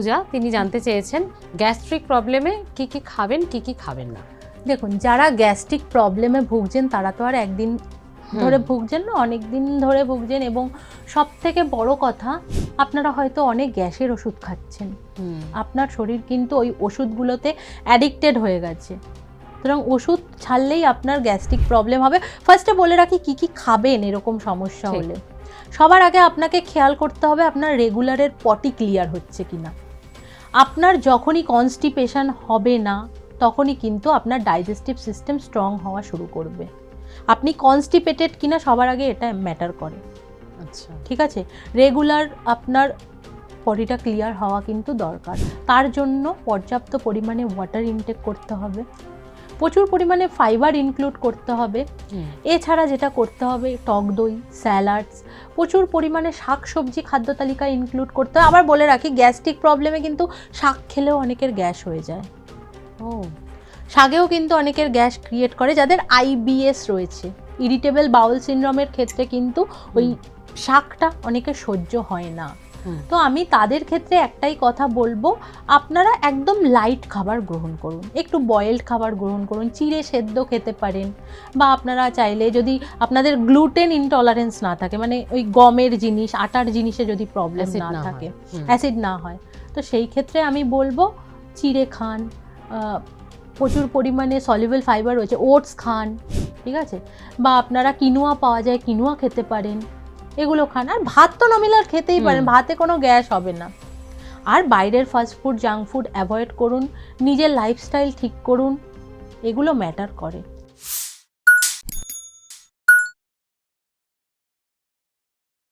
পূজা, তিনি জানতে চেয়েছেন গ্যাস্ট্রিক প্রবলেমে কি কি খাবেন, কি কি খাবেন না। দেখুন, যারা গ্যাস্ট্রিক প্রবলেমে ভুগছেন তারা তো আর একদিন ধরে ভুগছেন না, অনেক দিন ধরে ভুগছেন। এবং সব থেকে বড় কথা, আপনারা হয়তো অনেক গ্যাসের ওষুধ খাচ্ছেন, আপনার শরীর কিন্তু ওই ওষুধগুলোতে অ্যাডিক্টেড হয়ে গেছে। সুতরাং ওষুধ ছাড়লেই আপনার গ্যাস্ট্রিক প্রবলেম হবে। ফার্স্টে বলে রাখি কি কি খাবেন এরকম সমস্যা হলে। সবার আগে আপনাকে খেয়াল করতে হবে আপনার রেগুলারের পটি ক্লিয়ার হচ্ছে কিনা। আপনার যখনই কনস্টিপেশন হবে না তখনই কিন্তু আপনার ডাইজেস্টিভ সিস্টেম স্ট্রং হওয়া শুরু করবে। আপনি কনস্টিপেটেড কিনা সবার আগে এটা ম্যাটার করে। আচ্ছা, ঠিক আছে, রেগুলার আপনার বডিটা ক্লিয়ার হওয়া কিন্তু দরকার। তার জন্য পর্যাপ্ত পরিমাণে ওয়াটার ইনটেক করতে হবে, প্রচুর পরিমাণে ফাইবার ইনক্লুড করতে হবে। এছাড়া যেটা করতে হবে, টক দই, স্যালাডস, প্রচুর পরিমাণে শাক সবজি খাদ্য তালিকায় ইনক্লুড করতে হবে। আবার বলে রাখি, গ্যাস্ট্রিক প্রবলেমে কিন্তু শাক খেলেও অনেকের গ্যাস হয়ে যায়। শাকেও কিন্তু অনেকের গ্যাস ক্রিয়েট করে। যাদের আইবিএস রয়েছে, ইরিটেবল বাউল সিনড্রোমের ক্ষেত্রে কিন্তু ওই শাকটা অনেকের সহ্য হয় না। তো আমি তাদের ক্ষেত্রে একটাই কথা বলবো, আপনারা একদম লাইট খাবার গ্রহণ করুন, একটু বয়েলড খাবার গ্রহণ করুন, চিড়ে সেদ্ধ খেতে পারেন। বা আপনারা চাইলে, যদি আপনাদের গ্লুটেন ইনটলারেন্স না থাকে, মানে ওই গমের জিনিস, আটার জিনিসে যদি প্রবলেম না থাকে, অ্যাসিড না হয়, তো সেই ক্ষেত্রে আমি বলবো চিড়ে খান। প্রচুর পরিমাণে সলিউবল ফাইবার রয়েছে, ওটস খান, ঠিক আছে। বা আপনারা কিনুয়া পাওয়া যায়, কিনুয়া খেতে পারেন, এগুলো খান। আর ভাত তো নমিনাল খেতেই পারেন, ভাতে কোনো গ্যাস হবে না। আর বাইরের fast food, junk food avoid করুন, নিজের লাইফস্টাইল ঠিক করুন, এগুলো ম্যাটার করে।